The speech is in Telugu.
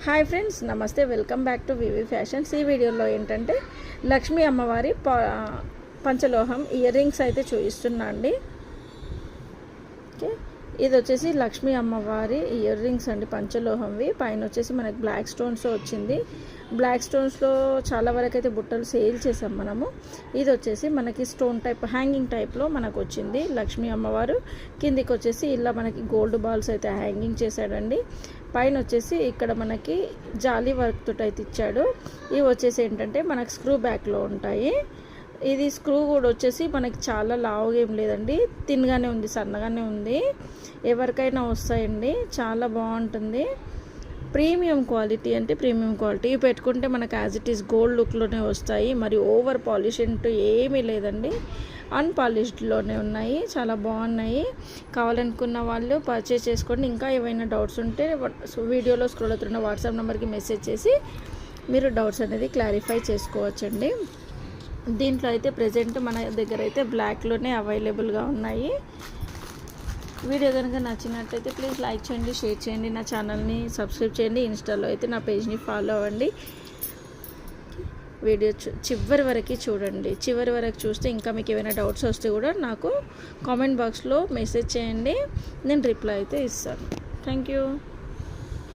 హాయ్ ఫ్రెండ్స్, నమస్తే. Welcome back to VV Fashions. ఈ వీడియోలో ఏంటంటే లక్ష్మీ అమ్మవారి పంచలోహం ఇయర్ రింగ్స్ అయితే చూపిస్తున్నా అండి. ఓకే, ఇది వచ్చేసి లక్ష్మీ అమ్మవారి ఇయర్ రింగ్స్ అండి, పంచలోహంవి. పైన వచ్చేసి మనకి బ్లాక్ స్టోన్స్ వచ్చింది. బ్లాక్ స్టోన్స్లో చాలా వరకు అయితే బుట్టలు సేల్ చేసాం మనము. ఇది వచ్చేసి మనకి స్టోన్ టైప్ హ్యాంగింగ్ టైప్లో మనకు వచ్చింది లక్ష్మీ అమ్మవారు. కిందికి వచ్చేసి ఇలా మనకి గోల్డ్ బాల్స్ అయితే హ్యాంగింగ్ చేశాడండి. పైన వచ్చేసి ఇక్కడ మనకి జాలీ వర్క్ తోటి అయితే ఇచ్చాడు. ఇవి వచ్చేసి ఏంటంటే మనకి స్క్రూ బ్యాక్లో ఉంటాయి. ఇది స్క్రూ కూడా వచ్చేసి మనకి చాలా లావుగా ఏం లేదండి, తిన్గానే ఉంది, సన్నగానే ఉంది. ఎవరికైనా వస్తాయండి, చాలా బాగుంటుంది. ప్రీమియం క్వాలిటీ అంటే ప్రీమియం క్వాలిటీ. ఇవి పెట్టుకుంటే మనకు యాజ్ ఇట్ ఈస్ గోల్డ్ లుక్లోనే వస్తాయి. మరి ఓవర్ పాలిష్ అంటూ ఏమీ లేదండి, అన్పాలిష్డ్లోనే ఉన్నాయి. చాలా బాగున్నాయి. కావాలనుకున్న వాళ్ళు పర్చేస్ చేసుకోండి. ఇంకా ఏవైనా డౌట్స్ ఉంటే వీడియోలో స్క్రోల్ అవుతున్న వాట్సాప్ నెంబర్కి మెసేజ్ చేసి మీరు డౌట్స్ అనేది క్లారిఫై చేసుకోవచ్చండి. దీంట్లో అయితే ప్రజెంట్ మన దగ్గర అయితే బ్లాక్లోనే అవైలబుల్గా ఉన్నాయి. వీడియో కనుక నచ్చినట్లయితే ప్లీజ్ లైక్ చేయండి, షేర్ చేయండి, నా ఛానల్ని సబ్స్క్రైబ్ చేయండి. ఇన్స్టాలో అయితే నా పేజ్ని ఫాలో అవ్వండి. వీడియో చివరి వరకు చూడండి. చివరి వరకు చూస్తే ఇంకా మీకు ఏమైనా డౌట్స్ వస్తే కూడా నాకు కామెంట్ బాక్స్లో మెసేజ్ చేయండి, నేను రిప్లై అయితే ఇస్తాను. Thank you.